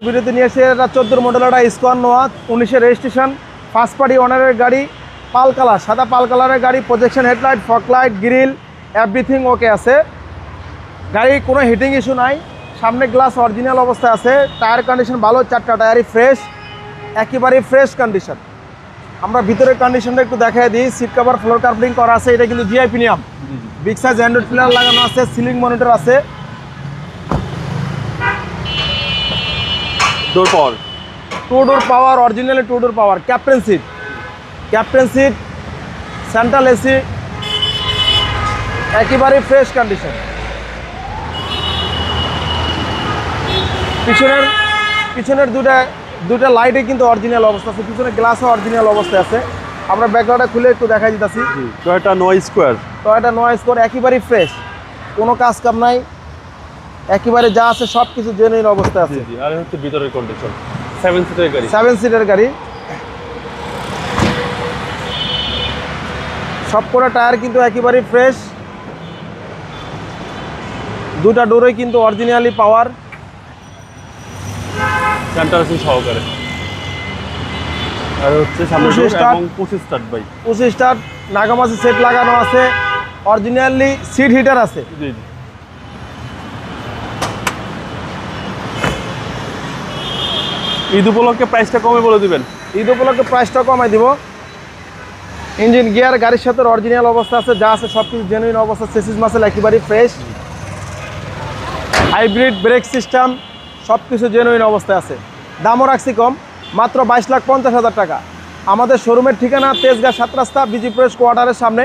ভিডিওতে নিয়ে এসে এটা 14 মডেল একটা স্কোয়ার নোয়া 19-এর রেজিস্ট্রেশন, ফার্স্ট পার্টি ওনারের গাড়ি, পাল কালার, সাদা পাল কালারের গাড়ি, projection headlight, fog light, grill, everything okay আছে। গাড়ি কোনো হিটিং ইস্যু নাই, সামনে গ্লাস অরিজিনাল অবস্থায় আছে, টায়ার কন্ডিশন ভালো, 4টা টায়ারই ফ্রেশ, একেবারেই ফ্রেশ কন্ডিশন। আমরা ভিতরের কন্ডিশনটা একটু দেখাই দিই। সিট কভার ফ্লোর কার্পেটিং করা আছে, এটা কিন্তু GI premium, big size Android player লাগানো আছে, সিলিং মনিটর আছে, ডোর পাওয়ার, 2 ডোর পাওয়ার, অরিজিনালি 2 ডোর পাওয়ার, ক্যাপ্টেন সিট, সেন্ট্রাল এসি, একেবারেই ফ্রেশ কন্ডিশন। পিছনের দুটা লাইটে কিন্তু অরিজিনাল অবস্থা আছে, পিছনে গ্লাসও অরিজিনাল অবস্থায় আছে। আমরা ব্যাকলাইটটা খুলে একটু দেখাই দিতেছি। টয়োটা নোয়া স্কোয়ার, একেবারেই ফ্রেশ, কোনো কাজ কাম নাই, একেবারে যা আছে সব কিছু জেনুইন অবস্থায় আছে। আর হচ্ছে ভিতরের কন্ডিশন 7 সিটের গাড়ি, 7 সিটের গাড়ি, সবকটা টায়ার কিন্তু একেবারেই ফ্রেশ, দুটা ডোরই কিন্তু অরিজিনালি পাওয়ার, সেন্টার আছে সহকারে। আর হচ্ছে সামনে ডোর এবং 25 স্টার্ট ভাই, 25 স্টার, নাগামাছি সেট লাগানো আছে, অরিজিনালি সিট হিটার আছে। জি। ঈদ উপলক্ষে প্রাইসটা কমে বলে দিবেন। ঈদ উপলক্ষে প্রাইসটা কমাই দিব। ইঞ্জিন গিয়ার গাড়ির সাথে অরিজিনাল অবস্থা আছে, যা আছে সব কিছু জেনুইন অবস্থা, চেসিস মাসেল একেবারেই ফ্রেশ, হাইব্রিড ব্রেক সিস্টেম, সব কিছু জেনুইন অবস্থায় আছে। দামও রাখছি কম, মাত্র 22,50,000 টাকা। আমাদের শোরুমের ঠিকানা তেজগাঁ 7 রাস্তা, বিজি প্রেস কোয়ার্টারের সামনে,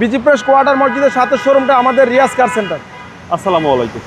বিজি প্রেস কোয়ার্টার মসজিদের সাথে শোরুমটা আমাদের রিয়াজ কার সেন্টার। আসসালামু আলাইকুম।